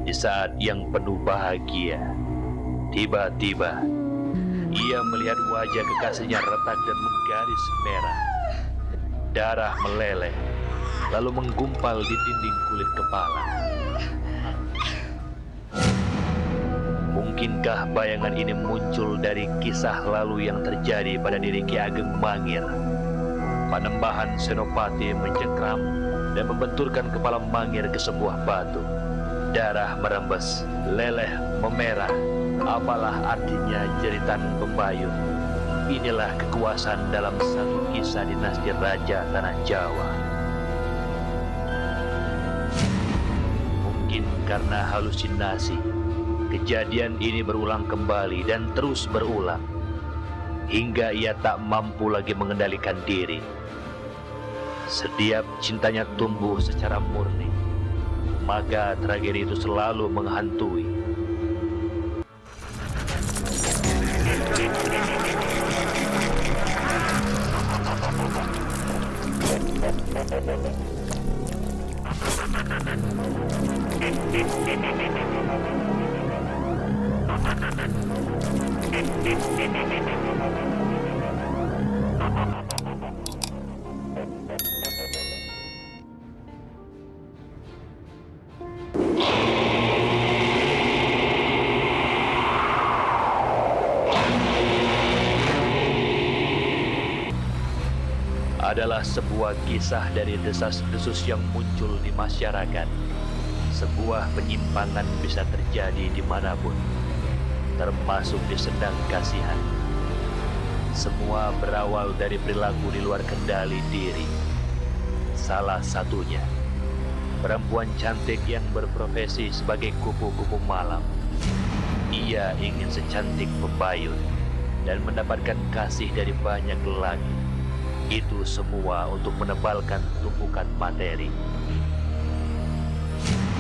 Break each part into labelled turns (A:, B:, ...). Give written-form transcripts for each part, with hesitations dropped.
A: Di saat yang penuh bahagia, tiba-tiba ia melihat wajah kekasihnya retak dan menggaris merah. Darah meleleh, lalu menggumpal di dinding kulit kepala. Mungkinkah bayangan ini muncul dari kisah lalu yang terjadi pada diri Ki Ageng Mangir? Panembahan Senopati mencengkram dan membenturkan kepala Mangir ke sebuah batu. Darah merembes, leleh, memerah. Apalah artinya jeritan pembayun? Inilah kekuasaan dalam satu kisah dinasti Raja Tanah Jawa. Mungkin karena halusinasi, kejadian ini berulang kembali dan terus berulang, hingga ia tak mampu lagi mengendalikan diri. Setiap cintanya tumbuh secara murni, maka tragedi itu selalu menghantui. Adalah sebuah kisah dari desas-desus yang muncul di masyarakat. Sebuah penyimpangan bisa terjadi dimanapun, termasuk di Sendang Kasihan. Semua berawal dari perilaku di luar kendali diri. Salah satunya, perempuan cantik yang berprofesi sebagai kupu-kupu malam. Ia ingin secantik pembayun dan mendapatkan kasih dari banyak lelaki. Itu semua untuk menebalkan tumpukan materi.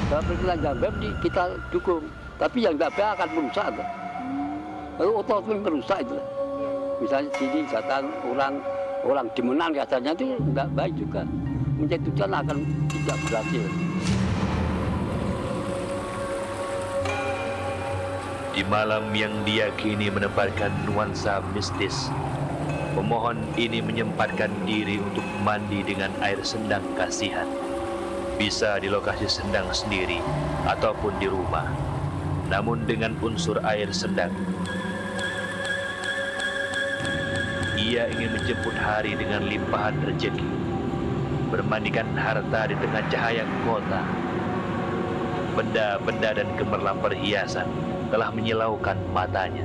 B: Perkenalan Jambab kita dukung, tapi yang tidak baik akan merusak. Lalu otot merusak itu. Misalnya sini datang orang dimenang katanya itu tidak baik juga. Mencetuskan akan tidak berhasil.
A: Di malam yang diyakini menebarkan nuansa mistis, pemohon ini menyempatkan diri untuk mandi dengan air Sendang Kasihan. Bisa di lokasi Sendang sendiri ataupun di rumah, namun dengan unsur air Sendang. Ia ingin menjemput hari dengan limpahan rezeki, bermandikan harta di tengah cahaya kota. Benda-benda dan gemerlap perhiasan telah menyilaukan matanya.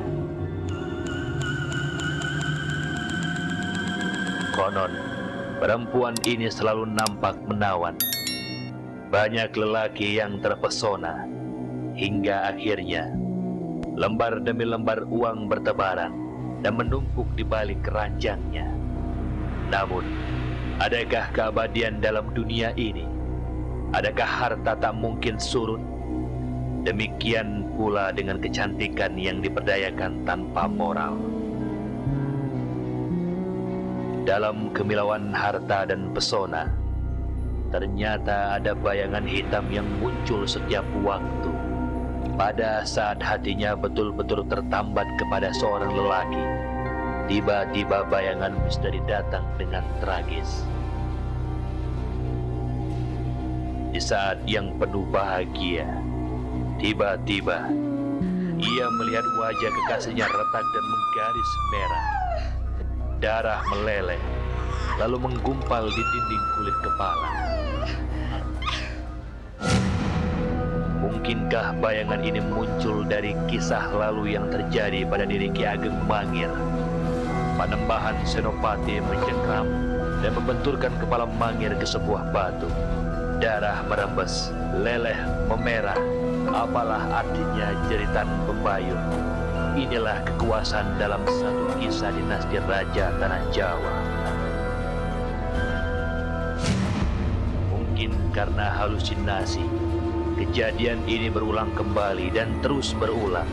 A: Konon, perempuan ini selalu nampak menawan. Banyak lelaki yang terpesona, hingga akhirnya lembar demi lembar uang bertebaran dan menumpuk di balik keranjangnya. Namun, adakah keabadian dalam dunia ini? Adakah harta tak mungkin surut? Demikian pula dengan kecantikan yang diperdayakan tanpa moral. Dalam kemilauan harta dan pesona, ternyata ada bayangan hitam yang muncul setiap waktu. Pada saat hatinya betul-betul tertambat kepada seorang lelaki, tiba-tiba bayangan misteri datang dengan tragis. Di saat yang penuh bahagia, tiba-tiba ia melihat wajah kekasihnya retak dan menggaris merah. Darah meleleh, lalu menggumpal di dinding kulit kepala. Mungkinkah bayangan ini muncul dari kisah lalu yang terjadi pada diri Ki Ageng Mangir? Panembahan Senopati mencengkram dan membenturkan kepala Mangir ke sebuah batu. Darah merembes, leleh, memerah. Apalah artinya jeritan pembayun? Inilah kekuasaan dalam satu kisah dinasti Raja Tanah Jawa. Mungkin karena halusinasi, kejadian ini berulang kembali dan terus berulang,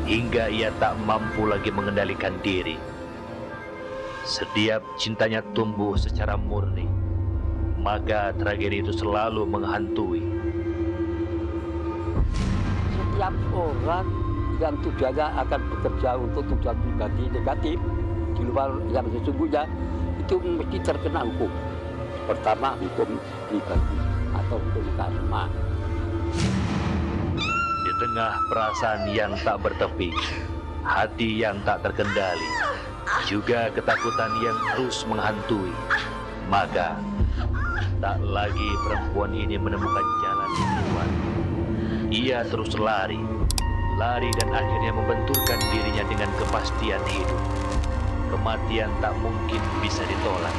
A: hingga ia tak mampu lagi mengendalikan diri. Setiap cintanya tumbuh secara murni, maka tragedi itu selalu menghantui.
B: setiap orang yang tujuannya akan bekerja untuk tujuan pribadi negatif di luar yang sesungguhnya itu mesti terkena hukum. Pertama hukum pribadi atau hukum karma.
A: Di tengah perasaan yang tak bertepi, hati yang tak terkendali, juga ketakutan yang terus menghantui, maka tak lagi perempuan ini menemukan jalan keluar. Ia terus lari dan akhirnya membenturkan dirinya dengan kepastian hidup. Kematian tak mungkin bisa ditolak.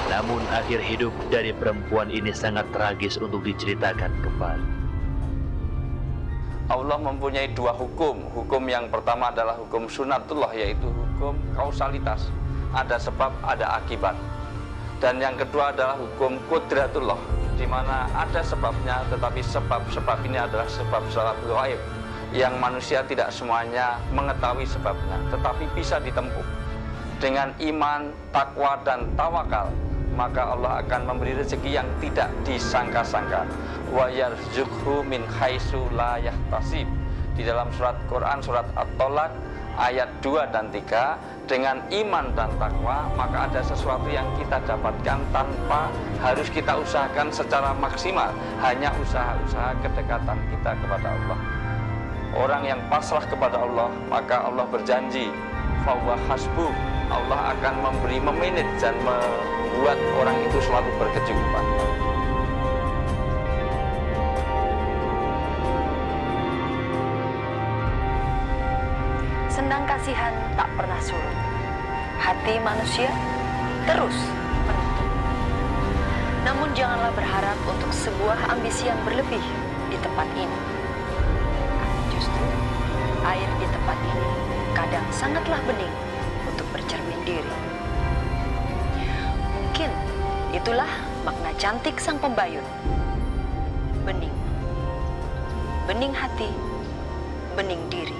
A: Namun akhir hidup dari perempuan ini sangat tragis untuk diceritakan kembali.
C: Allah mempunyai dua hukum. Hukum yang pertama adalah hukum sunatullah, yaitu hukum kausalitas. Ada sebab, ada akibat. Dan yang kedua adalah hukum qudratullah, di mana ada sebabnya, tetapi sebab-sebab ini adalah sebab-sebab gaib yang manusia tidak semuanya mengetahui sebabnya, tetapi bisa ditempuh. Dengan iman, takwa, dan tawakal, maka Allah akan memberi rezeki yang tidak disangka-sangka. Wa yarzuqhu min haitsu la yahtasib. Di dalam surat Quran surat At-Tolak ayat 2 dan 3, dengan iman dan takwa maka ada sesuatu yang kita dapatkan tanpa harus kita usahakan secara maksimal, hanya usaha-usaha kedekatan kita kepada Allah. Orang yang pasrah kepada Allah, maka Allah berjanji fahuwa hasbuh, Allah akan memberi, memanage dan membuat orang itu selalu berkecukupan.
D: Sendang kasihan tak pernah surut. Hati manusia terus menuntut. Namun janganlah berharap untuk sebuah ambisi yang berlebih di tempat ini. Justru air di tempat ini kadang sangatlah bening untuk bercermin diri. Mungkin itulah makna cantik sang pembayun. Bening. Bening hati, bening diri.